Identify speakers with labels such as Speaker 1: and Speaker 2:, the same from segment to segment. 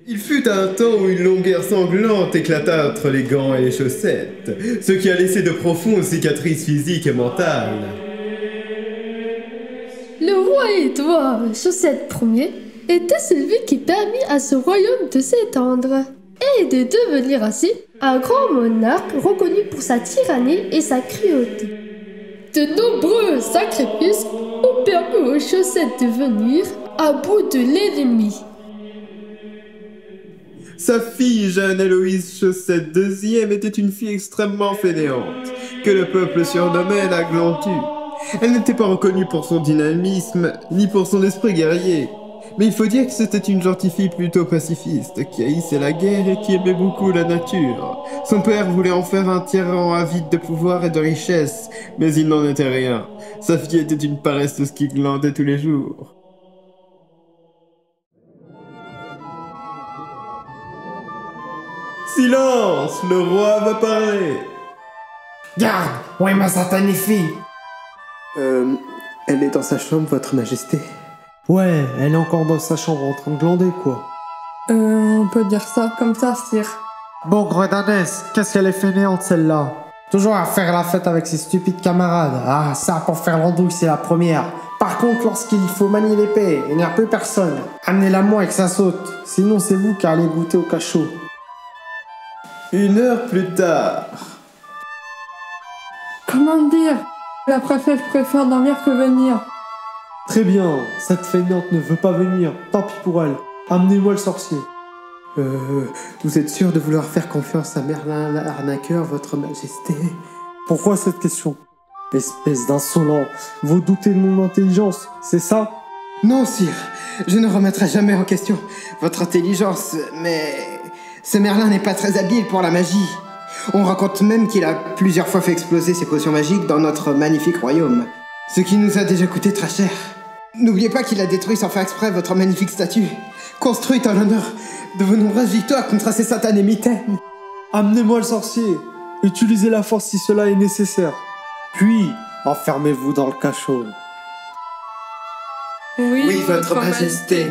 Speaker 1: Il fut un temps où une longue guerre sanglante éclata entre les gants et les chaussettes, ce qui a laissé de profondes cicatrices physiques et mentales.
Speaker 2: Le roi Édouard Chaussette Ier était celui qui permit à ce royaume de s'étendre et de devenir ainsi un grand monarque reconnu pour sa tyrannie et sa cruauté. De nombreux sacrifices ont permis aux chaussettes de venir à bout de l'ennemi.
Speaker 1: Sa fille, Jeanne Héloïse Chaussette II, était une fille extrêmement fainéante, que le peuple surnommait la Glandue. Elle n'était pas reconnue pour son dynamisme, ni pour son esprit guerrier. Mais il faut dire que c'était une gentille fille plutôt pacifiste, qui haïssait la guerre et qui aimait beaucoup la nature. Son père voulait en faire un tyran avide de pouvoir et de richesse, mais il n'en était rien. Sa fille était une paresseuse qui glandait tous les jours. Silence, le roi va parler.
Speaker 3: Garde, où est ma satanée fille?
Speaker 1: Elle est dans sa chambre, votre majesté.
Speaker 4: Ouais, elle est encore dans sa chambre en train de glander, quoi.
Speaker 5: On peut dire ça comme ça, sire.
Speaker 4: Bon, Grenadès, qu'est-ce qu'elle est fainéante, celle-là?
Speaker 3: Toujours à faire la fête avec ses stupides camarades. Ah, ça, pour faire l'andouille, c'est la première. Par contre, lorsqu'il faut manier l'épée, il n'y a plus personne. Amenez-la moi et que ça saute. Sinon, c'est vous qui allez goûter au cachot.
Speaker 1: 1 heure plus tard.
Speaker 5: Comment dire? La princesse préfère dormir que venir.
Speaker 4: Très bien, cette fainéante ne veut pas venir, tant pis pour elle. Amenez-moi le sorcier.
Speaker 1: Vous êtes sûr de vouloir faire confiance à Merlin l'arnaqueur, votre majesté?
Speaker 4: Pourquoi cette question? Espèce d'insolent, vous doutez de mon intelligence, c'est ça?
Speaker 6: Non, sire, je ne remettrai jamais en question votre intelligence, mais ce Merlin n'est pas très habile pour la magie. On raconte même qu'il a plusieurs fois fait exploser ses potions magiques dans notre magnifique royaume, ce qui nous a déjà coûté très cher. N'oubliez pas qu'il a détruit sans faire exprès votre magnifique statue, construite en l'honneur de vos nombreuses victoires contre ces satanés mitaines.
Speaker 4: Amenez-moi le sorcier, utilisez la force si cela est nécessaire. Puis, enfermez-vous dans le cachot.
Speaker 5: Oui,
Speaker 6: votre majesté.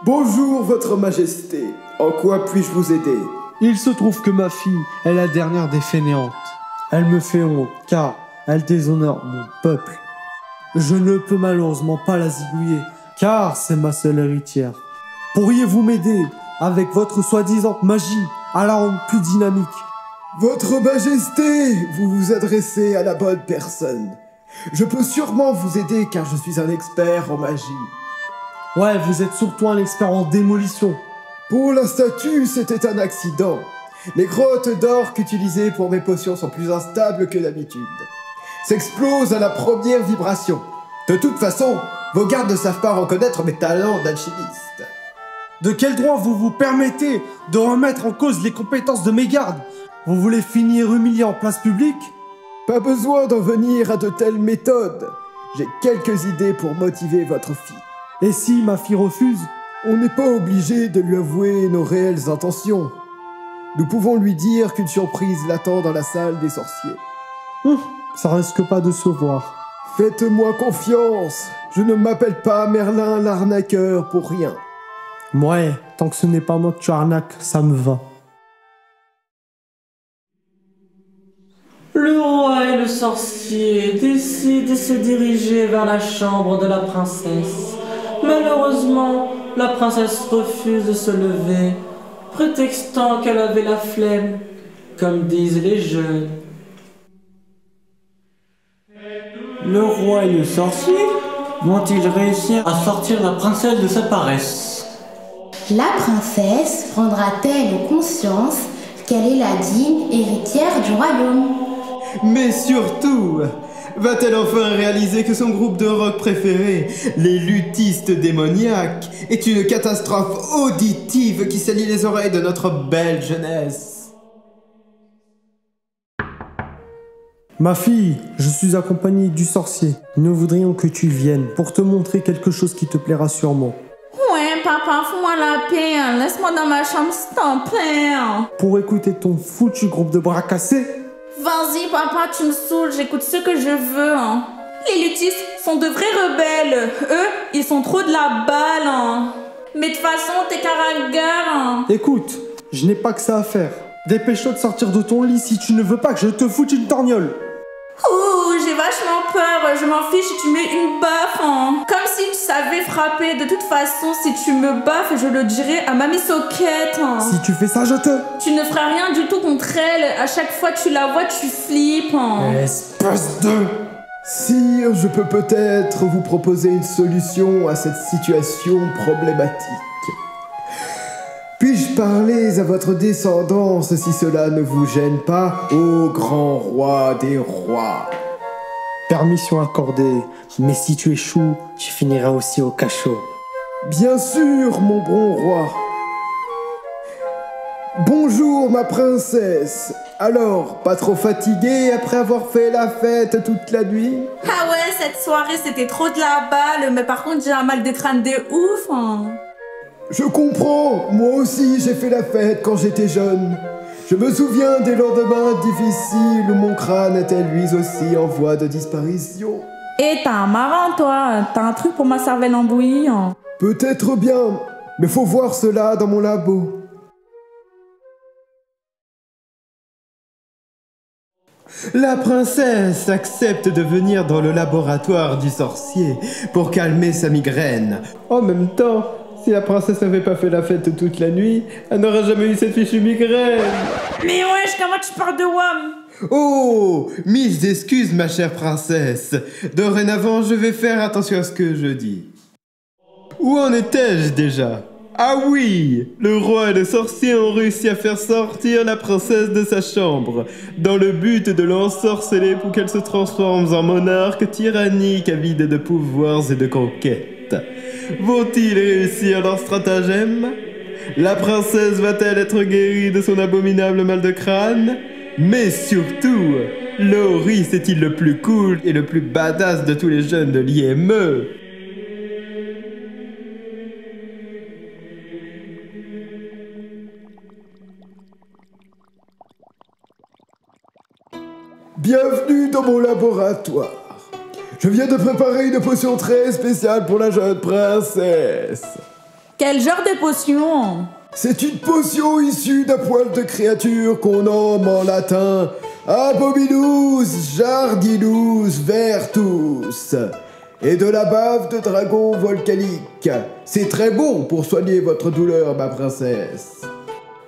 Speaker 1: Bonjour, votre majesté. En quoi puis-je vous aider?
Speaker 4: Il se trouve que ma fille est la dernière des fainéantes. Elle me fait honte, car elle déshonore mon peuple. Je ne peux malheureusement pas la zigouiller, car c'est ma seule héritière. Pourriez-vous m'aider, avec votre soi-disant magie, à la rendre plus dynamique?
Speaker 1: Votre majesté, vous vous adressez à la bonne personne. Je peux sûrement vous aider, car je suis un expert en magie.
Speaker 4: Ouais, vous êtes surtout un expert en démolition.
Speaker 1: Pour la statue, c'était un accident. Les grottes d'orque utilisées pour mes potions sont plus instables que d'habitude. S'explosent à la première vibration. De toute façon, vos gardes ne savent pas reconnaître mes talents d'alchimiste.
Speaker 4: De quel droit vous vous permettez de remettre en cause les compétences de mes gardes? Vous voulez finir humilié en place publique?
Speaker 1: Pas besoin d'en venir à de telles méthodes. J'ai quelques idées pour motiver votre fille.
Speaker 4: Et si ma fille refuse?
Speaker 1: On n'est pas obligé de lui avouer nos réelles intentions. Nous pouvons lui dire qu'une surprise l'attend dans la salle des sorciers.
Speaker 4: Ça risque pas de se voir.
Speaker 1: Faites-moi confiance. Je ne m'appelle pas Merlin l'arnaqueur pour rien.
Speaker 4: Ouais, tant que ce n'est pas moi que tu arnaques, ça me va.
Speaker 7: Le roi et le sorcier décident de se diriger vers la chambre de la princesse. Malheureusement, la princesse refuse de se lever, prétextant qu'elle avait la flemme, comme disent les jeunes.
Speaker 8: Le roi et le sorcier vont-ils réussir à sortir la princesse de sa paresse?
Speaker 9: La princesse prendra-t-elle conscience qu'elle est la digne héritière du royaume?
Speaker 1: Mais surtout, va-t-elle enfin réaliser que son groupe de rock préféré, les luthistes démoniaques, est une catastrophe auditive qui salit les oreilles de notre belle jeunesse?
Speaker 4: Ma fille, je suis accompagné du sorcier. Nous voudrions que tu viennes pour te montrer quelque chose qui te plaira sûrement.
Speaker 10: Ouais, papa, fous-moi la paix. Laisse-moi dans ma chambre, s'il te plaît.
Speaker 4: Pour écouter ton foutu groupe de bras cassés,
Speaker 10: Vas-y, papa, tu me saoules, j'écoute ce que je veux. Hein. Les lutistes sont de vrais rebelles. Eux, ils sont trop de la balle. Hein. Mais de toute façon, t'es caractère. Hein.
Speaker 4: Écoute, je n'ai pas que ça à faire. Dépêche-toi de sortir de ton lit si tu ne veux pas que je te foute une torgnole.
Speaker 10: Ouh, j'ai vachement peur. Je m'en fiche si tu mets une baffe. Hein. Comme si tu savais frapper. De toute façon, si tu me baffes, je le dirai à Mamie Soquette. Hein.
Speaker 4: Si tu fais ça, je te...
Speaker 10: Tu ne feras rien du tout contre elle. À chaque fois que tu la vois, tu flippes. Hein.
Speaker 4: Espèce de...
Speaker 1: Sire, je peux peut-être vous proposer une solution à cette situation problématique. Puis-je parler à votre descendance si cela ne vous gêne pas, ô grand roi des rois?
Speaker 3: Permission accordée, mais si tu échoues, tu finiras aussi au cachot.
Speaker 1: Bien sûr, mon bon roi. Bonjour, ma princesse. Alors, pas trop fatiguée après avoir fait la fête toute la nuit?
Speaker 10: Ah ouais, cette soirée, c'était trop de la balle. Mais par contre, j'ai un mal de crâne de ouf. Hein.
Speaker 1: Je comprends, moi aussi j'ai fait la fête quand j'étais jeune. Je me souviens des lendemains difficiles où mon crâne était lui aussi en voie de disparition.
Speaker 10: Et t'as un marrant toi, t'as un truc pour ma cervelle en bouillie.
Speaker 1: Peut-être bien, mais faut voir cela dans mon labo. La princesse accepte de venir dans le laboratoire du sorcier pour calmer sa migraine. En même temps, si la princesse n'avait pas fait la fête toute la nuit, elle n'aurait jamais eu cette fichue migraine.
Speaker 10: Mais wesh, comment tu parles de WAM?
Speaker 1: Oh, mille excuses ma chère princesse. Dorénavant, je vais faire attention à ce que je dis. Où en étais-je déjà? Ah oui, le roi et le sorcier ont réussi à faire sortir la princesse de sa chambre, dans le but de l'ensorceler pour qu'elle se transforme en monarque tyrannique avide de pouvoirs et de conquêtes. Vont-ils réussir leur stratagème? La princesse va-t-elle être guérie de son abominable mal de crâne? Mais surtout, Loris est-il le plus cool et le plus badass de tous les jeunes de l'IME? Bienvenue dans mon laboratoire. Je viens de préparer une potion très spéciale pour la jeune princesse.
Speaker 10: Quel genre de potion?
Speaker 1: C'est une potion issue d'un poil de créature qu'on nomme en latin Abominus Jardinus Vertus et de la bave de dragon volcanique. C'est très bon pour soigner votre douleur, ma princesse.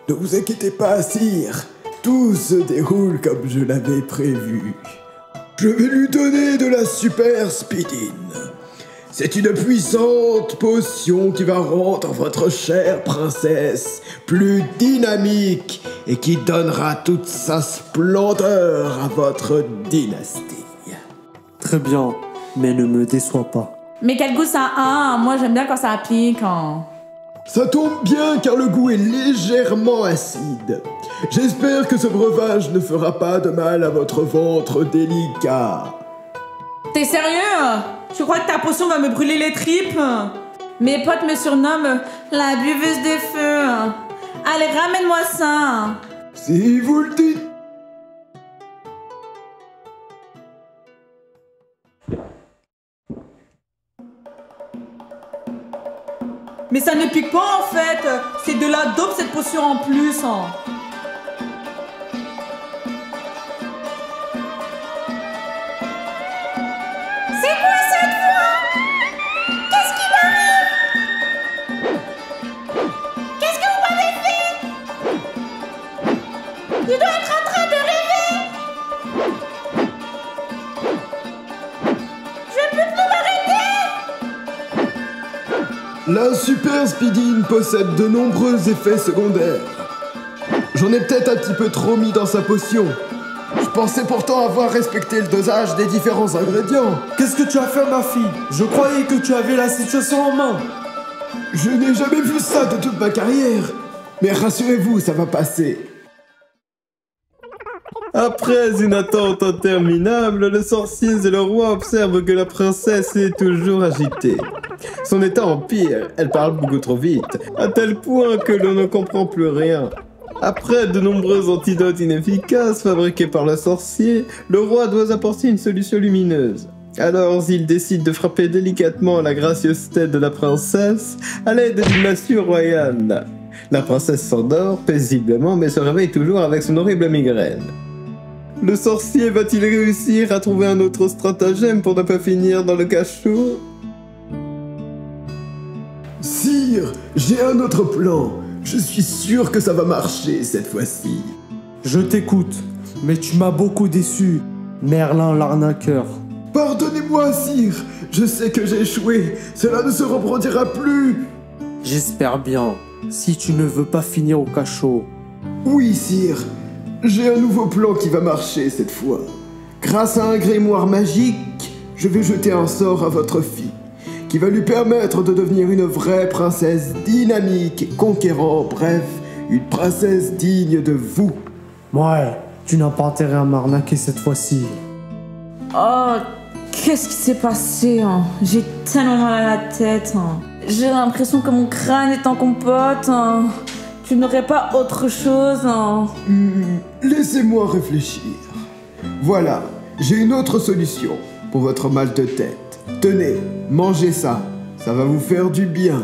Speaker 1: Ne vous inquiétez pas, sire. Tout se déroule comme je l'avais prévu. Je vais lui donner de la super speedine. C'est une puissante potion qui va rendre votre chère princesse plus dynamique et qui donnera toute sa splendeur à votre dynastie.
Speaker 4: Très bien, mais ne me déçois pas.
Speaker 10: Mais quel goût ça a? Moi j'aime bien quand ça pique. Hein.
Speaker 1: Ça tombe bien car le goût est légèrement acide. J'espère que ce breuvage ne fera pas de mal à votre ventre délicat.
Speaker 10: T'es sérieux? Je crois que ta potion va me brûler les tripes. Mes potes me surnomment la buveuse de feu. Allez, ramène-moi ça.
Speaker 1: Si vous le dites.
Speaker 10: Mais ça ne pique pas en fait. C'est de la dope cette potion en plus. C'est quoi cette voix? Qu'est-ce qui m'arrive? Qu'est-ce que vous m'avez fait? Je dois être en train de rêver. Je peux plus m'arrêter.
Speaker 1: La super speedine possède de nombreux effets secondaires. J'en ai peut-être un petit peu trop mis dans sa potion. Je pensais pourtant avoir respecté le dosage des différents ingrédients.
Speaker 4: Qu'est-ce que tu as fait, ma fille? Je croyais que tu avais la situation en main.
Speaker 1: Je n'ai jamais vu ça de toute ma carrière. Mais rassurez-vous, ça va passer. Après une attente interminable, le sorcier et le roi observent que la princesse est toujours agitée. Son état empire, elle parle beaucoup trop vite, à tel point que l'on ne comprend plus rien. Après de nombreux antidotes inefficaces fabriqués par le sorcier, le roi doit apporter une solution lumineuse. Alors il décide de frapper délicatement la gracieuse tête de la princesse à l'aide d'une massue royale. La princesse s'endort paisiblement mais se réveille toujours avec son horrible migraine. Le sorcier va-t-il réussir à trouver un autre stratagème pour ne pas finir dans le cachot?
Speaker 11: Sire, j'ai un autre plan. Je suis sûr que ça va marcher cette fois-ci.
Speaker 4: Je t'écoute, mais tu m'as beaucoup déçu, Merlin l'arnaqueur.
Speaker 11: Pardonnez-moi, sire. Je sais que j'ai échoué. Cela ne se reproduira plus.
Speaker 4: J'espère bien, si tu ne veux pas finir au cachot.
Speaker 11: Oui, sire. J'ai un nouveau plan qui va marcher cette fois. Grâce à un grimoire magique, je vais jeter un sort à votre fille, qui va lui permettre de devenir une vraie princesse dynamique et conquérante, bref, une princesse digne de vous.
Speaker 4: Ouais, tu n'as pas intérêt à m'arnaquer cette fois-ci.
Speaker 12: Oh, qu'est-ce qui s'est passé hein? J'ai tellement mal à la tête. Hein. J'ai l'impression que mon crâne est en compote. Hein. Tu n'aurais pas autre chose hein?
Speaker 11: Laissez-moi réfléchir. Voilà, j'ai une autre solution pour votre mal de tête. Tenez, mangez ça. Ça va vous faire du bien.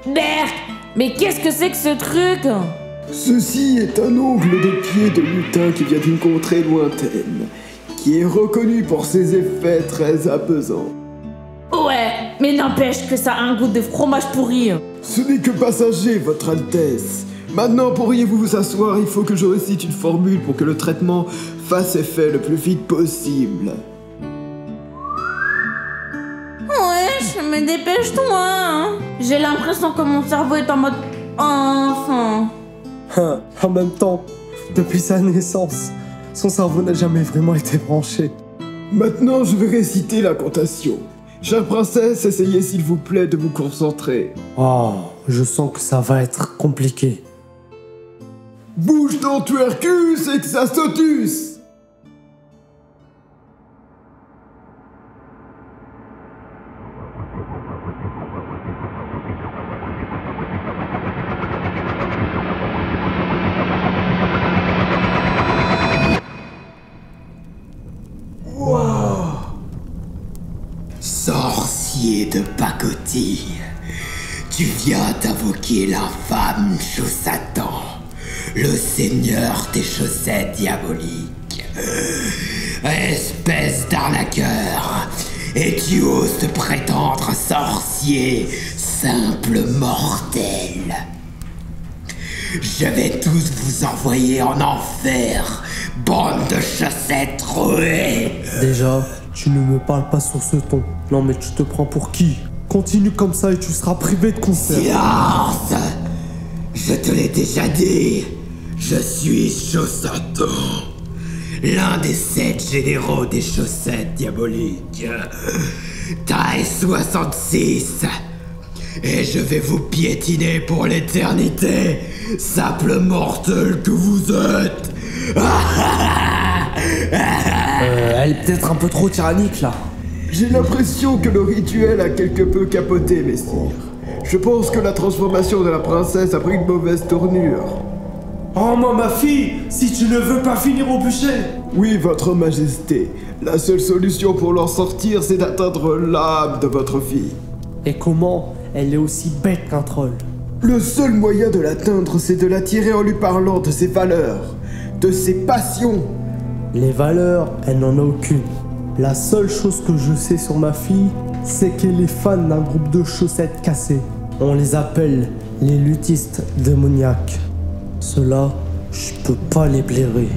Speaker 12: Merde! Mais qu'est-ce que c'est que ce truc?
Speaker 11: Ceci est un ongle de pied de lutin qui vient d'une contrée lointaine, qui est reconnu pour ses effets très apaisants.
Speaker 12: Ouais, mais n'empêche que ça a un goût de fromage pourri.
Speaker 11: Ce n'est que passager, votre Altesse. Maintenant, pourriez-vous vous asseoir? Il faut que je récite une formule pour que le traitement fasse effet le plus vite possible.
Speaker 12: Ouais, mais dépêche-toi. Hein. J'ai l'impression que mon cerveau est en mode enfant.
Speaker 4: En même temps, depuis sa naissance, son cerveau n'a jamais vraiment été branché.
Speaker 11: Maintenant, je vais réciter l'incantation. Chère princesse, essayez s'il vous plaît de vous concentrer.
Speaker 4: Oh, je sens que ça va être compliqué.
Speaker 11: Bouge ton tuercus et que ça sautus!
Speaker 6: Sorcier de pacotille, tu viens d'invoquer l'infâme Chaussatan, le seigneur des chaussettes diaboliques. Espèce d'arnaqueur, et tu oses te prétendre sorcier, simple mortel. Je vais tous vous envoyer en enfer, bande de chaussettes rouées.
Speaker 4: Déjà, tu ne me parles pas sur ce ton. Non mais tu te prends pour qui? Continue comme ça et tu seras privé de concert.
Speaker 6: Silence! Je te l'ai déjà dit, je suis Chaussatan, l'un des 7 généraux des chaussettes diaboliques. Taille 66. Et je vais vous piétiner pour l'éternité, simple mortel que vous êtes.
Speaker 4: Elle est peut-être un peu trop tyrannique là.
Speaker 11: J'ai l'impression que le rituel a quelque peu capoté, messire. Je pense que la transformation de la princesse a pris une mauvaise tournure.
Speaker 4: Rends-moi ma fille, si tu ne veux pas finir au bûcher.
Speaker 11: Oui, votre majesté. La seule solution pour l'en sortir, c'est d'atteindre l'âme de votre fille.
Speaker 4: Et comment? Elle est aussi bête qu'un troll.
Speaker 11: Le seul moyen de l'atteindre, c'est de l'attirer en lui parlant de ses valeurs, de ses passions.
Speaker 4: Les valeurs, elle n'en a aucune. La seule chose que je sais sur ma fille, c'est qu'elle est fan d'un groupe de chaussettes cassées. On les appelle les luthistes démoniaques. Ceux-là, je peux pas les blairer.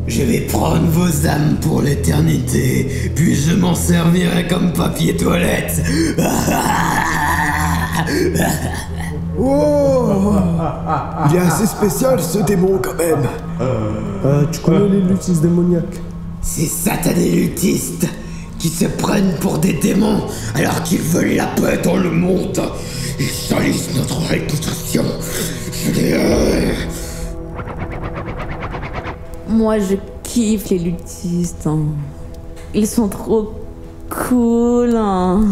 Speaker 6: Je vais prendre vos âmes pour l'éternité, puis je m'en servirai comme papier toilette.
Speaker 11: Oh! Il est assez spécial ce démon quand même.
Speaker 4: Tu connais les luthistes démoniaques?
Speaker 6: Ces satanés luthistes qui se prennent pour des démons alors qu'ils veulent la paix dans le monde. Ils salissent notre réputation. Je les hais.
Speaker 12: Moi, je kiffe les luthistes. Hein. Ils sont trop cool. Hein.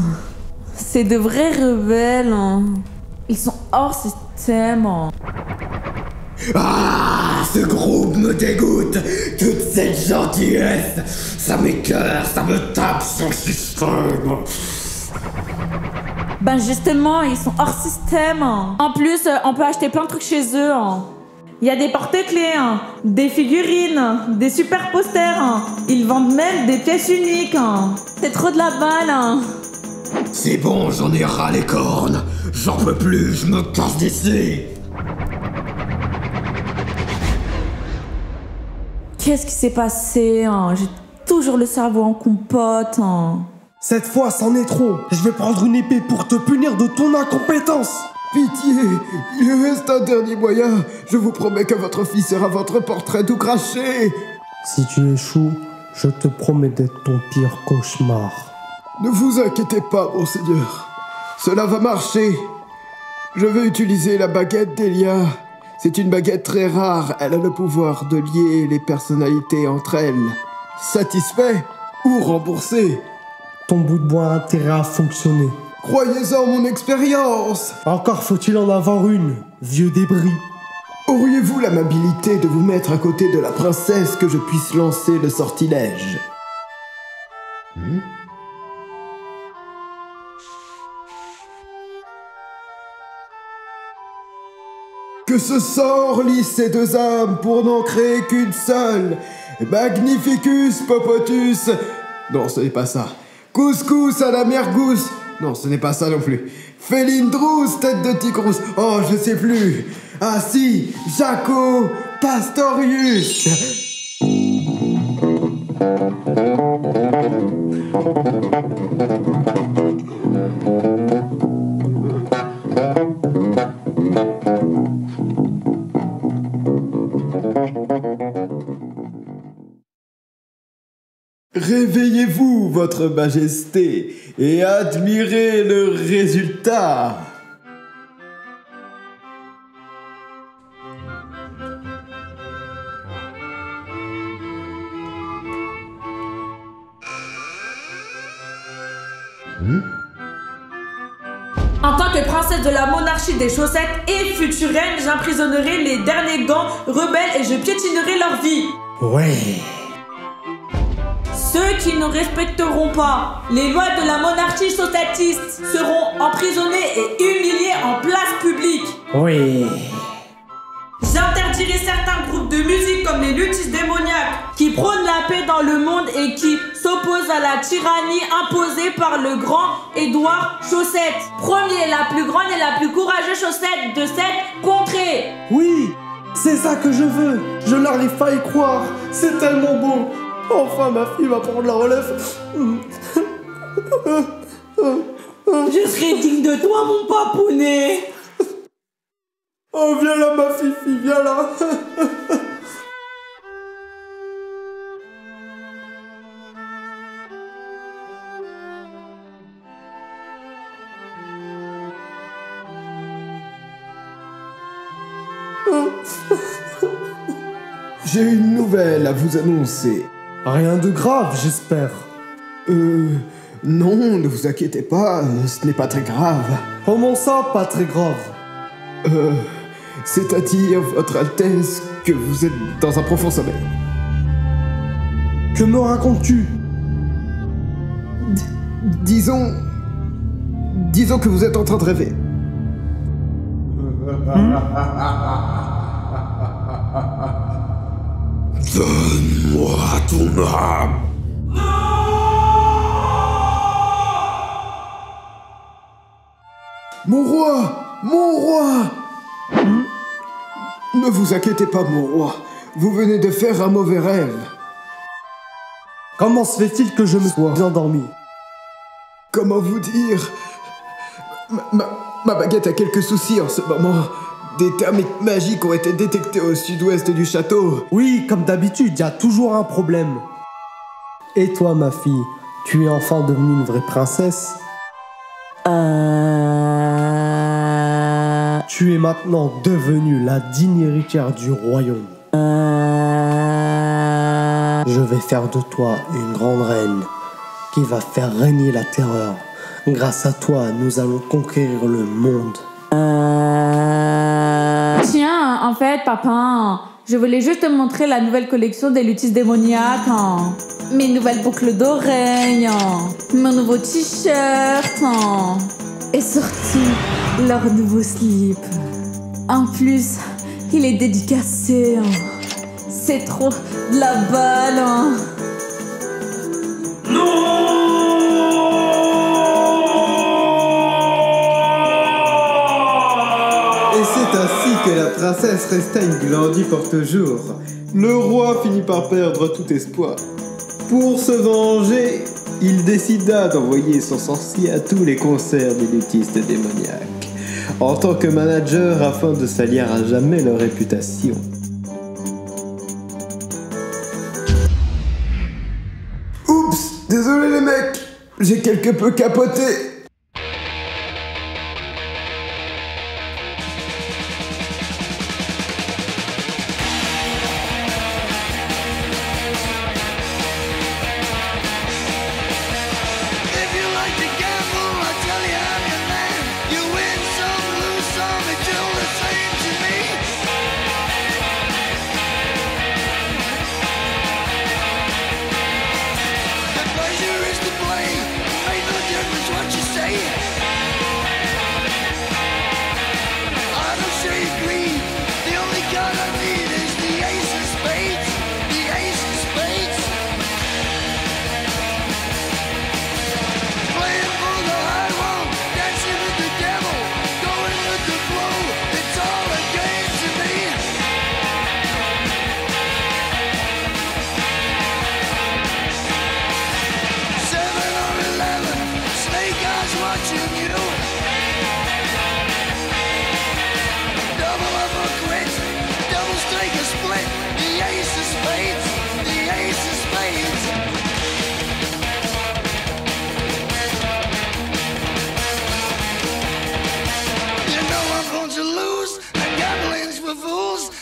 Speaker 12: C'est de vrais rebelles. Hein. Ils sont hors système.
Speaker 11: Ah, ce groupe me dégoûte. Toute cette gentillesse, ça m'écœure, ça me tape sur le système.
Speaker 12: Ben justement, ils sont hors système. En plus, on peut acheter plein de trucs chez eux. Il y a des porte-clés, des figurines, des super posters. Ils vendent même des pièces uniques. C'est trop de la balle.
Speaker 11: C'est bon, j'en ai ras les cornes. J'en peux plus, je me casse d'ici.
Speaker 12: Qu'est-ce qui s'est passé? J'ai toujours le cerveau en compote.
Speaker 4: Cette fois, c'en est trop. Je vais prendre une épée pour te punir de ton incompétence.
Speaker 11: Pitié, il reste un dernier moyen. Je vous promets que votre fille sera votre portrait tout craché.
Speaker 4: Si tu échoues, je te promets d'être ton pire cauchemar.
Speaker 11: Ne vous inquiétez pas, monseigneur. Cela va marcher. Je vais utiliser la baguette d'Elia. C'est une baguette très rare. Elle a le pouvoir de lier les personnalités entre elles. Satisfait ou remboursé?
Speaker 4: Ton bout de bois a intérêt à fonctionner.
Speaker 11: Croyez-en mon expérience.
Speaker 4: Encore faut-il en avoir une, vieux débris.
Speaker 11: Auriez-vous l'amabilité de vous mettre à côté de la princesse que je puisse lancer le sortilège? Que ce sort lie ces deux âmes pour n'en créer qu'une seule. Magnificus Popotus. Non, ce n'est pas ça. Couscous à la mergousse. Non, ce n'est pas ça non plus. Félindrous, tête de tigrous. Oh, je sais plus. Ah si, Jaco Pastorius. Réveillez-vous, votre majesté, et admirez le résultat.
Speaker 12: En tant que princesse de la monarchie des chaussettes et future reine, j'emprisonnerai les derniers gants rebelles et je piétinerai leur vie.
Speaker 4: Ouais.
Speaker 12: Ceux qui ne respecteront pas les lois de la monarchie chaussettiste seront emprisonnés et humiliés en place publique.
Speaker 4: Oui.
Speaker 12: J'interdirai certains groupes de musique comme les luthistes démoniaques qui prônent la paix dans le monde et qui s'opposent à la tyrannie imposée par le grand Édouard Chaussette. Premier, la plus grande et la plus courageuse chaussette de cette contrée.
Speaker 4: Oui, c'est ça que je veux. Je n'arrive pas à y croire. C'est tellement beau. Enfin, ma fille va prendre la relève.
Speaker 12: Je serai digne de toi, mon papounet.
Speaker 4: Oh, viens là, ma fille, viens là.
Speaker 11: J'ai une nouvelle à vous annoncer.
Speaker 4: Rien de grave, j'espère.
Speaker 11: Non, ne vous inquiétez pas, ce n'est pas très grave.
Speaker 4: Comment ça, pas très grave?
Speaker 11: C'est-à-dire, Votre Altesse, que vous êtes dans un profond sommeil.
Speaker 4: Que me racontes-tu?
Speaker 11: Disons que vous êtes en train de rêver. Donne-moi ton âme. Mon roi! Mon roi! Ne vous inquiétez pas, mon roi. Vous venez de faire un mauvais rêve.
Speaker 4: Comment se fait-il que je me sois endormi?
Speaker 11: Comment vous dire? Ma baguette a quelques soucis en ce moment. Des termites magiques ont été détectés au sud-ouest du château.
Speaker 4: Oui, comme d'habitude, il y a toujours un problème. Et toi, ma fille, tu es enfin devenue une vraie princesse? Tu es maintenant devenue la digne héritière du royaume. Je vais faire de toi une grande reine qui va faire régner la terreur. Grâce à toi, nous allons conquérir le monde.
Speaker 12: Tiens, en fait, papa, je voulais juste te montrer la nouvelle collection des lutis démoniaques. Mes nouvelles boucles d'oreilles, mon nouveau t-shirt et surtout leur nouveau slip. En plus, il est dédicacé. C'est trop de la balle.
Speaker 1: Et c'est ainsi que la princesse resta une glandue pour toujours. Le roi finit par perdre tout espoir. Pour se venger, il décida d'envoyer son sorcier à tous les concerts des lutistes démoniaques, en tant que manager afin de salir à jamais leur réputation.
Speaker 11: Oups, désolé les mecs, j'ai quelque peu capoté.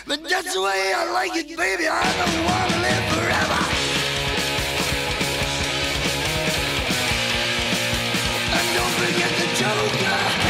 Speaker 13: But that's the way I like it, baby. I don't want to live forever. And don't forget the Joker.